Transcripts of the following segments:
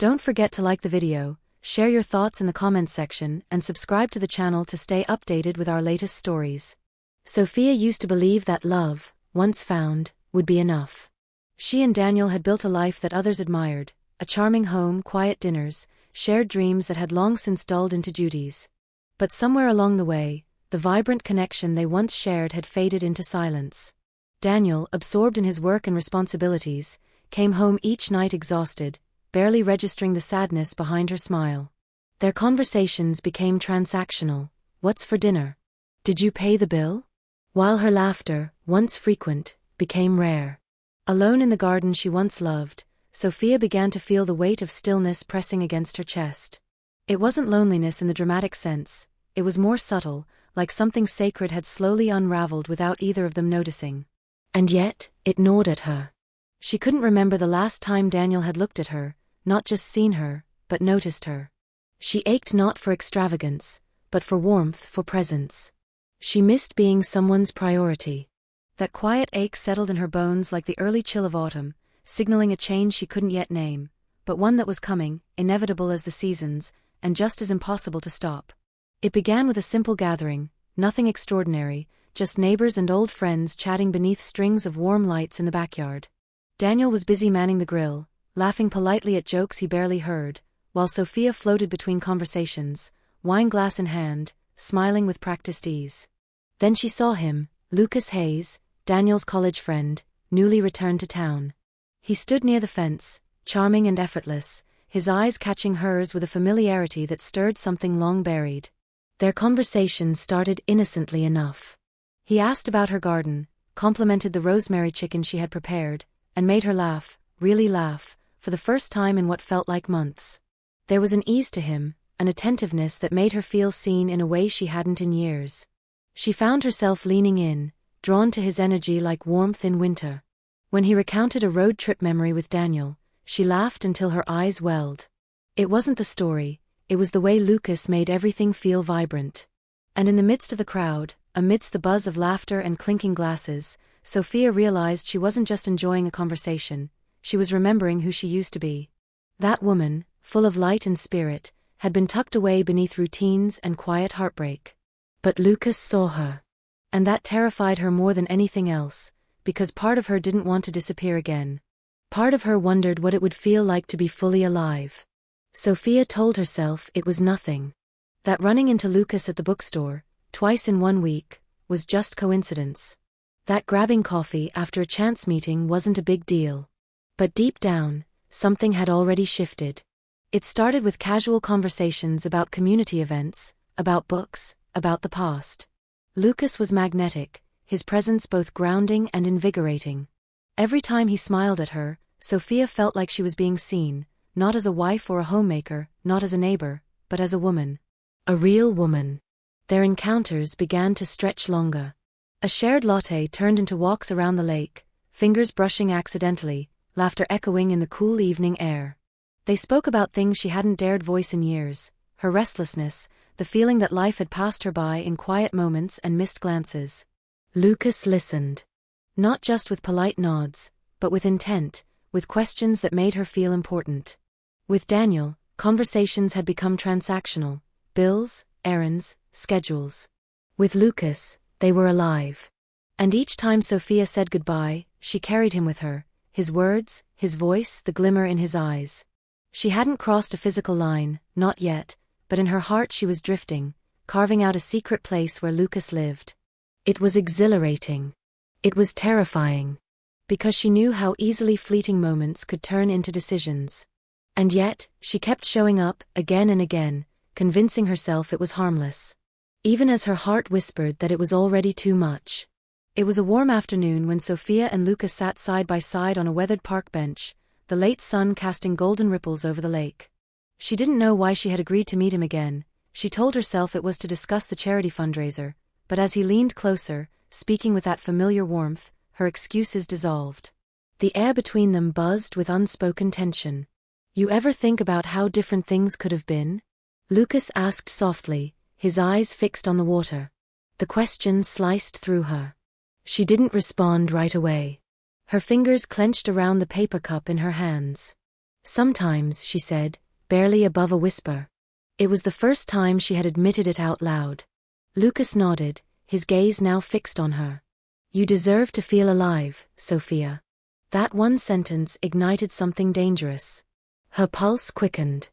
Don't forget to like the video, share your thoughts in the comments section, and subscribe to the channel to stay updated with our latest stories. Sophia used to believe that love, once found, would be enough. She and Daniel had built a life that others admired, a charming home, quiet dinners, shared dreams that had long since dulled into duties. But somewhere along the way, the vibrant connection they once shared had faded into silence. Daniel, absorbed in his work and responsibilities, came home each night exhausted, barely registering the sadness behind her smile. Their conversations became transactional. What's for dinner? Did you pay the bill? While her laughter, once frequent, became rare. Alone in the garden she once loved, Sophia began to feel the weight of stillness pressing against her chest. It wasn't loneliness in the dramatic sense, it was more subtle, like something sacred had slowly unraveled without either of them noticing. And yet, it gnawed at her. She couldn't remember the last time Daniel had looked at her, not just seen her, but noticed her. She ached not for extravagance, but for warmth, for presence. She missed being someone's priority. That quiet ache settled in her bones like the early chill of autumn, signaling a change she couldn't yet name, but one that was coming, inevitable as the seasons, and just as impossible to stop. It began with a simple gathering, nothing extraordinary, just neighbors and old friends chatting beneath strings of warm lights in the backyard. Daniel was busy manning the grill, laughing politely at jokes he barely heard, while Sophia floated between conversations, wine glass in hand, smiling with practiced ease. Then she saw him, Lucas Hayes, Daniel's college friend, newly returned to town. He stood near the fence, charming and effortless, his eyes catching hers with a familiarity that stirred something long buried. Their conversation started innocently enough. He asked about her garden, complimented the rosemary chicken she had prepared, and made her laugh, really laugh, for the first time in what felt like months. There was an ease to him, an attentiveness that made her feel seen in a way she hadn't in years. She found herself leaning in, drawn to his energy like warmth in winter. When he recounted a road trip memory with Daniel, she laughed until her eyes welled. It wasn't the story, it was the way Lucas made everything feel vibrant. And in the midst of the crowd, amidst the buzz of laughter and clinking glasses, Sophia realized she wasn't just enjoying a conversation, she was remembering who she used to be. That woman, full of light and spirit, had been tucked away beneath routines and quiet heartbreak. But Lucas saw her. And that terrified her more than anything else, because part of her didn't want to disappear again. Part of her wondered what it would feel like to be fully alive. Sophia told herself it was nothing. That running into Lucas at the bookstore, twice in 1 week, was just coincidence. That grabbing coffee after a chance meeting wasn't a big deal. But deep down, something had already shifted. It started with casual conversations about community events, about books, about the past. Lucas was magnetic, his presence both grounding and invigorating. Every time he smiled at her, Sophia felt like she was being seen, not as a wife or a homemaker, not as a neighbor, but as a woman. A real woman. Their encounters began to stretch longer. A shared latte turned into walks around the lake, fingers brushing accidentally, laughter echoing in the cool evening air. They spoke about things she hadn't dared voice in years, her restlessness, the feeling that life had passed her by in quiet moments and missed glances. Lucas listened. Not just with polite nods, but with intent, with questions that made her feel important. With Daniel, conversations had become transactional, bills, errands, schedules. With Lucas, they were alive. And each time Sophia said goodbye, she carried him with her, his words, his voice, the glimmer in his eyes. She hadn't crossed a physical line, not yet, but in her heart she was drifting, carving out a secret place where Lucas lived. It was exhilarating. It was terrifying. Because she knew how easily fleeting moments could turn into decisions. And yet, she kept showing up, again and again, convincing herself it was harmless. Even as her heart whispered that it was already too much. It was a warm afternoon when Sophia and Lucas sat side by side on a weathered park bench, the late sun casting golden ripples over the lake. She didn't know why she had agreed to meet him again. She told herself it was to discuss the charity fundraiser, but as he leaned closer, speaking with that familiar warmth, her excuses dissolved. The air between them buzzed with unspoken tension. "You ever think about how different things could have been?" Lucas asked softly, his eyes fixed on the water. The question sliced through her. She didn't respond right away. Her fingers clenched around the paper cup in her hands. Sometimes, she said, barely above a whisper. It was the first time she had admitted it out loud. Lucas nodded, his gaze now fixed on her. You deserve to feel alive, Sophia. That one sentence ignited something dangerous. Her pulse quickened.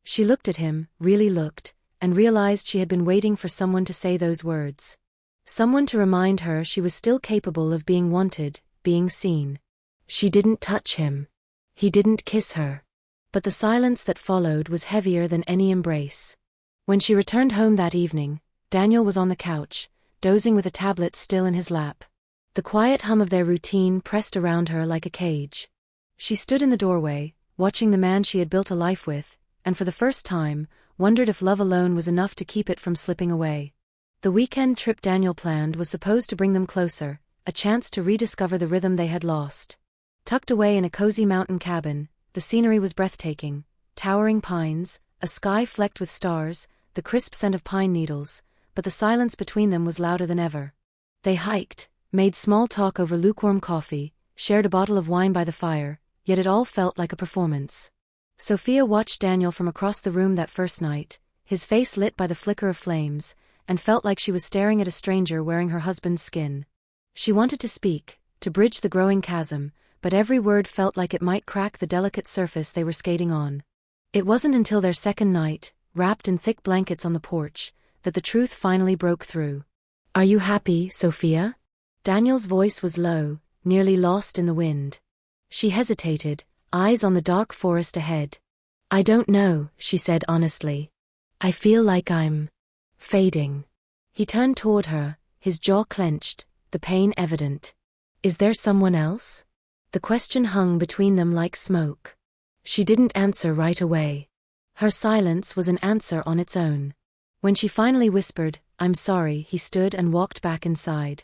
She looked at him, really looked, and realized she had been waiting for someone to say those words. Someone to remind her she was still capable of being wanted, being seen. She didn't touch him. He didn't kiss her. But the silence that followed was heavier than any embrace. When she returned home that evening, Daniel was on the couch, dozing with a tablet still in his lap. The quiet hum of their routine pressed around her like a cage. She stood in the doorway, watching the man she had built a life with, and for the first time, wondered if love alone was enough to keep it from slipping away. The weekend trip Daniel planned was supposed to bring them closer, a chance to rediscover the rhythm they had lost. Tucked away in a cozy mountain cabin, the scenery was breathtaking: towering pines, a sky flecked with stars, the crisp scent of pine needles, but the silence between them was louder than ever. They hiked, made small talk over lukewarm coffee, shared a bottle of wine by the fire, yet it all felt like a performance. Sophia watched Daniel from across the room that first night, his face lit by the flicker of flames, and felt like she was staring at a stranger wearing her husband's skin. She wanted to speak, to bridge the growing chasm, but every word felt like it might crack the delicate surface they were skating on. It wasn't until their second night, wrapped in thick blankets on the porch, that the truth finally broke through. Are you happy, Sophia? Daniel's voice was low, nearly lost in the wind. She hesitated, eyes on the dark forest ahead. I don't know, she said honestly. I feel like I'm fading. He turned toward her, his jaw clenched, the pain evident. Is there someone else? The question hung between them like smoke. She didn't answer right away. Her silence was an answer on its own. When she finally whispered, I'm sorry, he stood and walked back inside.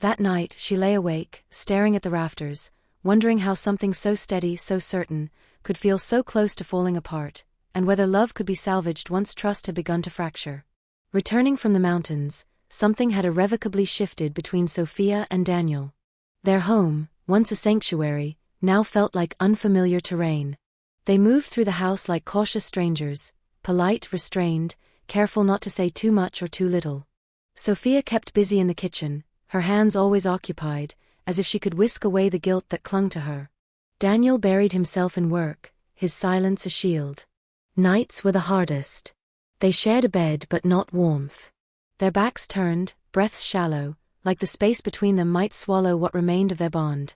That night she lay awake, staring at the rafters, wondering how something so steady, so certain, could feel so close to falling apart, and whether love could be salvaged once trust had begun to fracture. Returning from the mountains, something had irrevocably shifted between Sophia and Daniel. Their home, once a sanctuary, now felt like unfamiliar terrain. They moved through the house like cautious strangers, polite, restrained, careful not to say too much or too little. Sophia kept busy in the kitchen, her hands always occupied, as if she could whisk away the guilt that clung to her. Daniel buried himself in work, his silence a shield. Nights were the hardest. They shared a bed but not warmth. Their backs turned, breaths shallow, like the space between them might swallow what remained of their bond.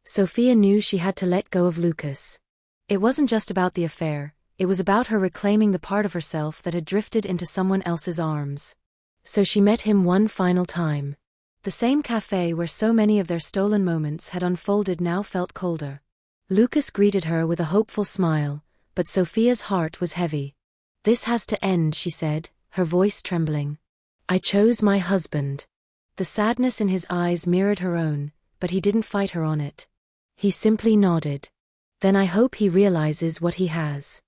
Sophia knew she had to let go of Lucas. It wasn't just about the affair, it was about her reclaiming the part of herself that had drifted into someone else's arms. So she met him one final time. The same cafe where so many of their stolen moments had unfolded now felt colder. Lucas greeted her with a hopeful smile, but Sophia's heart was heavy. This has to end, she said, her voice trembling. I chose my husband. The sadness in his eyes mirrored her own, but he didn't fight her on it. He simply nodded. Then I hope he realizes what he has.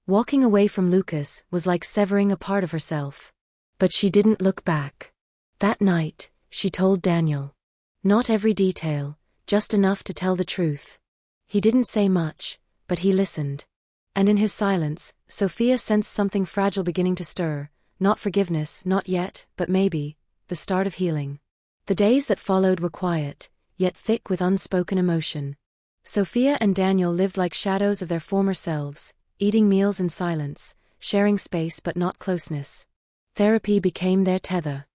Walking away from Lucas was like severing a part of herself. But she didn't look back. That night, she told Daniel. Not every detail, just enough to tell the truth. He didn't say much, but he listened. And in his silence, Sophia sensed something fragile beginning to stir, not forgiveness, not yet, but maybe, the start of healing. The days that followed were quiet, yet thick with unspoken emotion. Sophia and Daniel lived like shadows of their former selves, eating meals in silence, sharing space but not closeness. Therapy became their tether.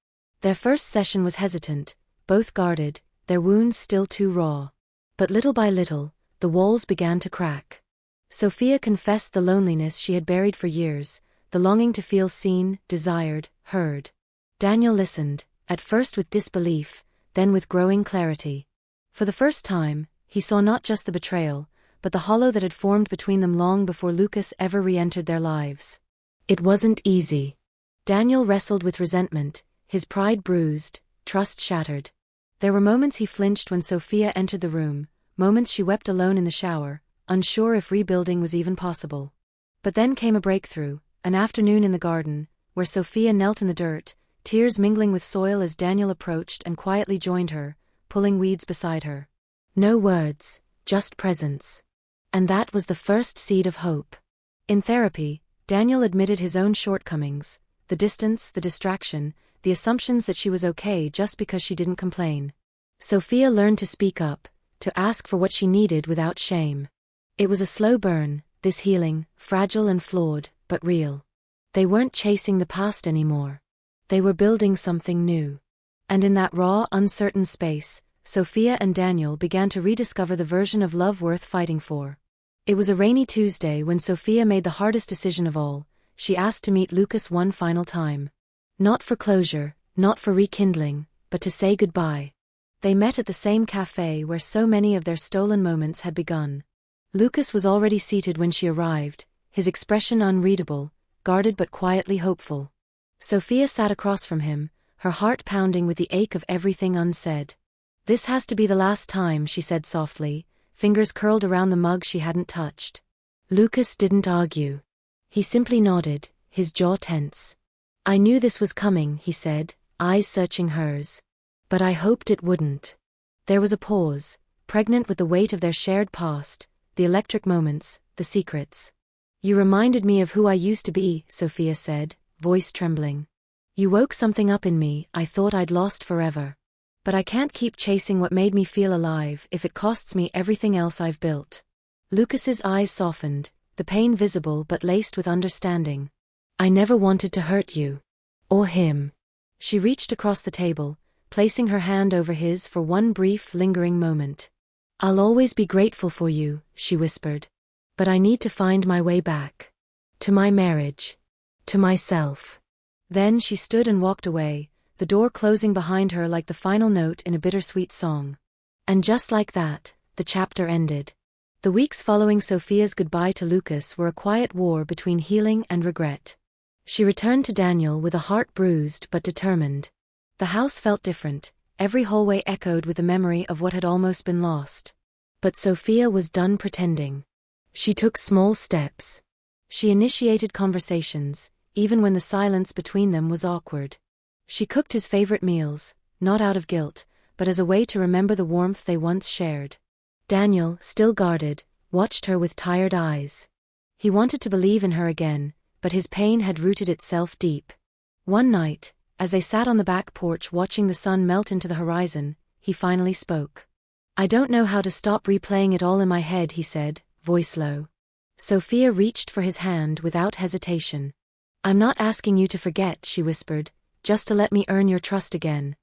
Their first session was hesitant, both guarded, their wounds still too raw. But little by little, the walls began to crack. Sophia confessed the loneliness she had buried for years, the longing to feel seen, desired, heard. Daniel listened, at first with disbelief, then with growing clarity. For the first time, he saw not just the betrayal, but the hollow that had formed between them long before Lucas ever re-entered their lives. It wasn't easy. Daniel wrestled with resentment, his pride bruised, trust shattered. There were moments he flinched when Sophia entered the room, moments she wept alone in the shower, unsure if rebuilding was even possible. But then came a breakthrough, an afternoon in the garden, where Sophia knelt in the dirt, tears mingling with soil as Daniel approached and quietly joined her, pulling weeds beside her. No words, just presence. And that was the first seed of hope. In therapy, Daniel admitted his own shortcomings, the distance, the distraction, the assumptions that she was okay just because she didn't complain. Sophia learned to speak up, to ask for what she needed without shame. It was a slow burn, this healing, fragile and flawed, but real. They weren't chasing the past anymore. They were building something new. And in that raw, uncertain space, Sophia and Daniel began to rediscover the version of love worth fighting for. It was a rainy Tuesday when Sophia made the hardest decision of all. She asked to meet Lucas one final time. Not for closure, not for rekindling, but to say goodbye. They met at the same cafe where so many of their stolen moments had begun. Lucas was already seated when she arrived, his expression unreadable, guarded but quietly hopeful. Sophia sat across from him, her heart pounding with the ache of everything unsaid. "This has to be the last time," she said softly, fingers curled around the mug she hadn't touched. Lucas didn't argue. He simply nodded, his jaw tense. "I knew this was coming," he said, eyes searching hers. "But I hoped it wouldn't." There was a pause, pregnant with the weight of their shared past, the electric moments, the secrets. "You reminded me of who I used to be," Sophia said, voice trembling. "You woke something up in me I thought I'd lost forever. But I can't keep chasing what made me feel alive if it costs me everything else I've built." Lucas's eyes softened, the pain visible but laced with understanding. "I never wanted to hurt you. Or him." She reached across the table, placing her hand over his for one brief, lingering moment. "I'll always be grateful for you," she whispered. "But I need to find my way back. To my marriage. To myself." Then she stood and walked away, the door closing behind her like the final note in a bittersweet song. And just like that, the chapter ended. The weeks following Sophia's goodbye to Lucas were a quiet war between healing and regret. She returned to Daniel with a heart bruised but determined. The house felt different, every hallway echoed with the memory of what had almost been lost. But Sophia was done pretending. She took small steps. She initiated conversations, even when the silence between them was awkward. She cooked his favorite meals, not out of guilt, but as a way to remember the warmth they once shared. Daniel, still guarded, watched her with tired eyes. He wanted to believe in her again, but his pain had rooted itself deep. One night, as they sat on the back porch watching the sun melt into the horizon, he finally spoke. "I don't know how to stop replaying it all in my head," he said, voice low. Sophia reached for his hand without hesitation. "I'm not asking you to forget," she whispered, "just to let me earn your trust again."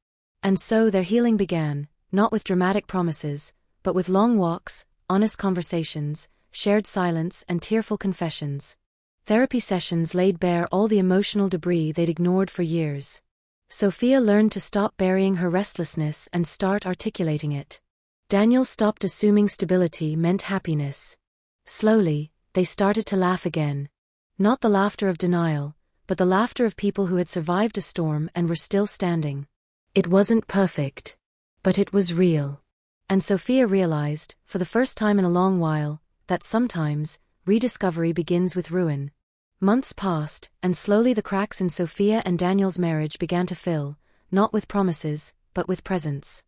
And so their healing began, not with dramatic promises, but with long walks, honest conversations, shared silence and tearful confessions. Therapy sessions laid bare all the emotional debris they'd ignored for years. Sophia learned to stop burying her restlessness and start articulating it. Daniel stopped assuming stability meant happiness. Slowly, they started to laugh again. Not the laughter of denial, but the laughter of people who had survived a storm and were still standing. It wasn't perfect, but it was real. And Sophia realized, for the first time in a long while, that sometimes, rediscovery begins with ruin. Months passed, and slowly the cracks in Sophia and Daniel's marriage began to fill, not with promises, but with presence.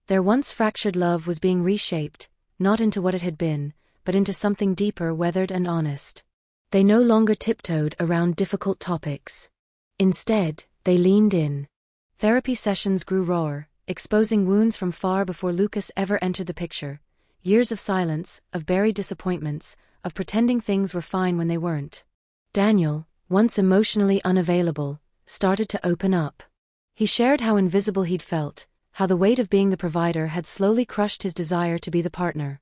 Their once fractured love was being reshaped, not into what it had been, but into something deeper, weathered and honest. They no longer tiptoed around difficult topics. Instead, they leaned in. Therapy sessions grew rawer, exposing wounds from far before Lucas ever entered the picture. Years of silence, of buried disappointments, of pretending things were fine when they weren't. Daniel, once emotionally unavailable, started to open up. He shared how invisible he'd felt, how the weight of being the provider had slowly crushed his desire to be the partner.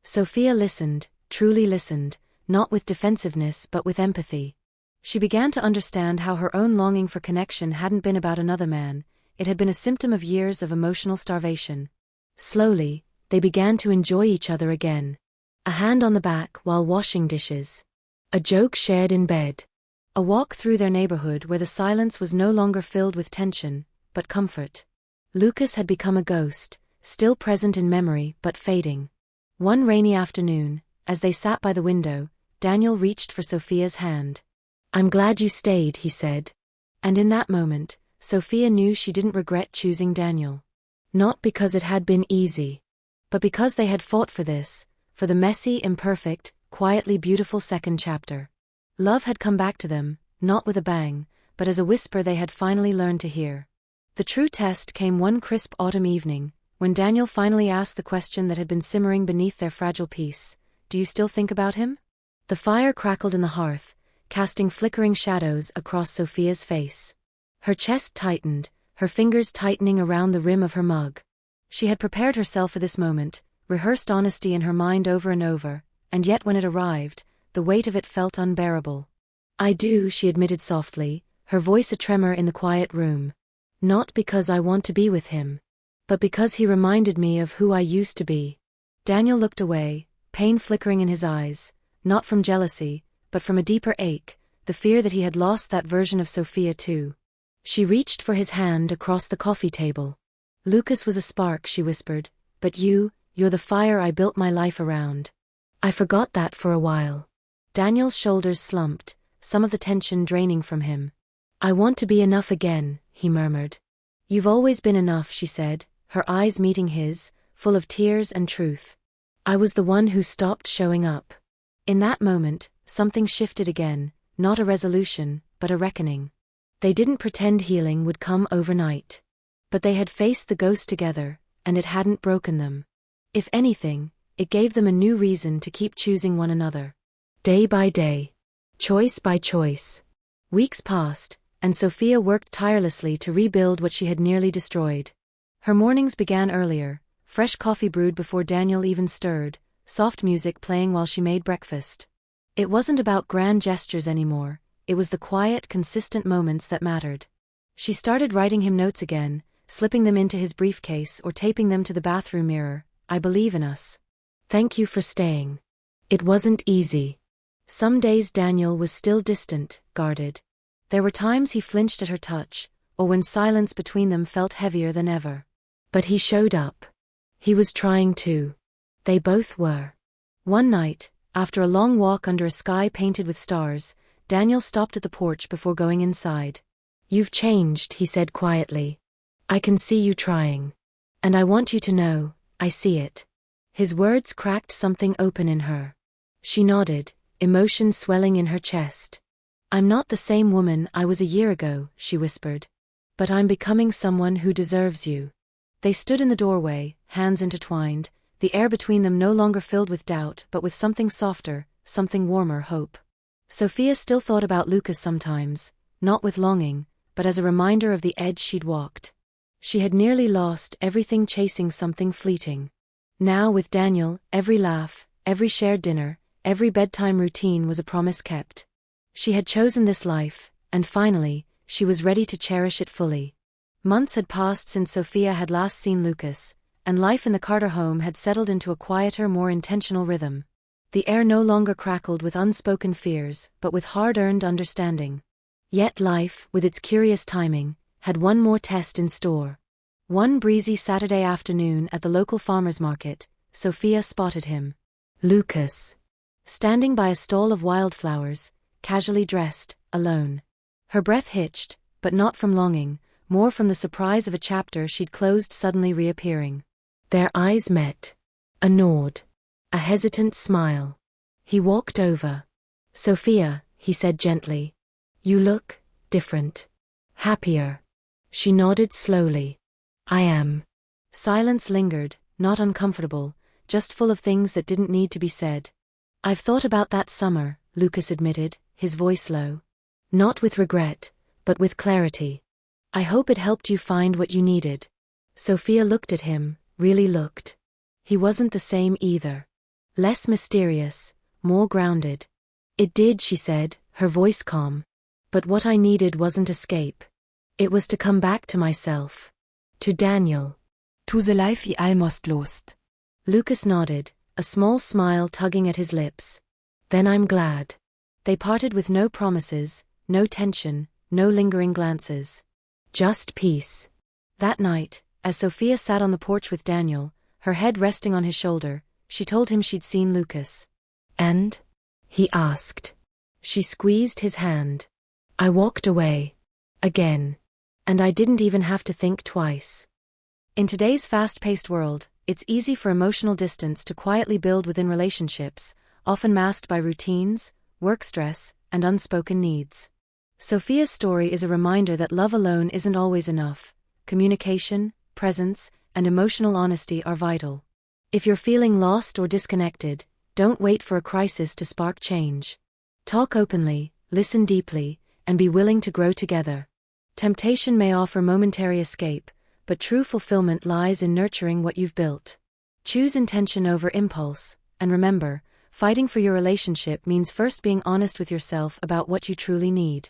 Sophia listened, truly listened, not with defensiveness but with empathy. She began to understand how her own longing for connection hadn't been about another man, it had been a symptom of years of emotional starvation. Slowly, they began to enjoy each other again. A hand on the back while washing dishes. A joke shared in bed. A walk through their neighborhood where the silence was no longer filled with tension, but comfort. Lucas had become a ghost, still present in memory but fading. One rainy afternoon, as they sat by the window, Daniel reached for Sophia's hand. "I'm glad you stayed," he said. And in that moment, Sophia knew she didn't regret choosing Daniel. Not because it had been easy, but because they had fought for this, for the messy, imperfect, quietly beautiful second chapter. Love had come back to them, not with a bang, but as a whisper they had finally learned to hear. The true test came one crisp autumn evening, when Daniel finally asked the question that had been simmering beneath their fragile peace. Do you still think about him? The fire crackled in the hearth, casting flickering shadows across Sophia's face. Her chest tightened, her fingers tightening around the rim of her mug. She had prepared herself for this moment, rehearsed honesty in her mind over and over, and yet when it arrived, the weight of it felt unbearable. I do, she admitted softly, her voice a tremor in the quiet room. Not because I want to be with him, but because he reminded me of who I used to be. Daniel looked away, pain flickering in his eyes, not from jealousy, but from a deeper ache, the fear that he had lost that version of Sophia too. She reached for his hand across the coffee table. Lucas was a spark, she whispered, but you're the fire I built my life around. I forgot that for a while. Daniel's shoulders slumped, some of the tension draining from him. I want to be enough again, he murmured. You've always been enough, she said, her eyes meeting his, full of tears and truth. I was the one who stopped showing up. In that moment, something shifted again, not a resolution, but a reckoning. They didn't pretend healing would come overnight. But they had faced the ghost together, and it hadn't broken them. If anything, it gave them a new reason to keep choosing one another. Day by day. Choice by choice. Weeks passed, and Sophia worked tirelessly to rebuild what she had nearly destroyed. Her mornings began earlier, fresh coffee brewed before Daniel even stirred, soft music playing while she made breakfast. It wasn't about grand gestures anymore, it was the quiet, consistent moments that mattered. She started writing him notes again, slipping them into his briefcase or taping them to the bathroom mirror. I believe in us. Thank you for staying. It wasn't easy. Some days Daniel was still distant, guarded. There were times he flinched at her touch, or when silence between them felt heavier than ever. But he showed up. He was trying to. They both were. One night, after a long walk under a sky painted with stars, Daniel stopped at the porch before going inside. You've changed, he said quietly. I can see you trying. And I want you to know, I see it. His words cracked something open in her. She nodded, emotion swelling in her chest. I'm not the same woman I was a year ago, she whispered. But I'm becoming someone who deserves you. They stood in the doorway, hands intertwined, the air between them no longer filled with doubt but with something softer, something warmer, hope. Sophia still thought about Lucas sometimes, not with longing, but as a reminder of the edge she'd walked. She had nearly lost everything chasing something fleeting. Now with Daniel, every laugh, every shared dinner, every bedtime routine was a promise kept. She had chosen this life, and finally, she was ready to cherish it fully. Months had passed since Sophia had last seen Lucas, and life in the Carter home had settled into a quieter, more intentional rhythm. The air no longer crackled with unspoken fears, but with hard-earned understanding. Yet life, with its curious timing, had one more test in store. One breezy Saturday afternoon at the local farmer's market, Sophia spotted him. Lucas. Standing by a stall of wildflowers, casually dressed, alone. Her breath hitched, but not from longing, more from the surprise of a chapter she'd closed suddenly reappearing. Their eyes met. A nod. A hesitant smile. He walked over. Sophia, he said gently. You look different. Happier. She nodded slowly. I am. Silence lingered, not uncomfortable, just full of things that didn't need to be said. I've thought about that summer, Lucas admitted, his voice low. Not with regret, but with clarity. I hope it helped you find what you needed. Sophia looked at him, really looked. He wasn't the same either. Less mysterious, more grounded. It did, she said, her voice calm. But what I needed wasn't escape. It was to come back to myself. To Daniel. To the life he almost lost. Lucas nodded, a small smile tugging at his lips. Then I'm glad. They parted with no promises, no tension, no lingering glances. Just peace. That night, as Sophia sat on the porch with Daniel, her head resting on his shoulder, she told him she'd seen Lucas. And? He asked. She squeezed his hand. I walked away. Again. And I didn't even have to think twice. In today's fast-paced world, it's easy for emotional distance to quietly build within relationships, often masked by routines, work stress, and unspoken needs. Sophia's story is a reminder that love alone isn't always enough. Communication, presence, and emotional honesty are vital. If you're feeling lost or disconnected, don't wait for a crisis to spark change. Talk openly, listen deeply, and be willing to grow together. Temptation may offer momentary escape, but true fulfillment lies in nurturing what you've built. Choose intention over impulse, and remember, fighting for your relationship means first being honest with yourself about what you truly need.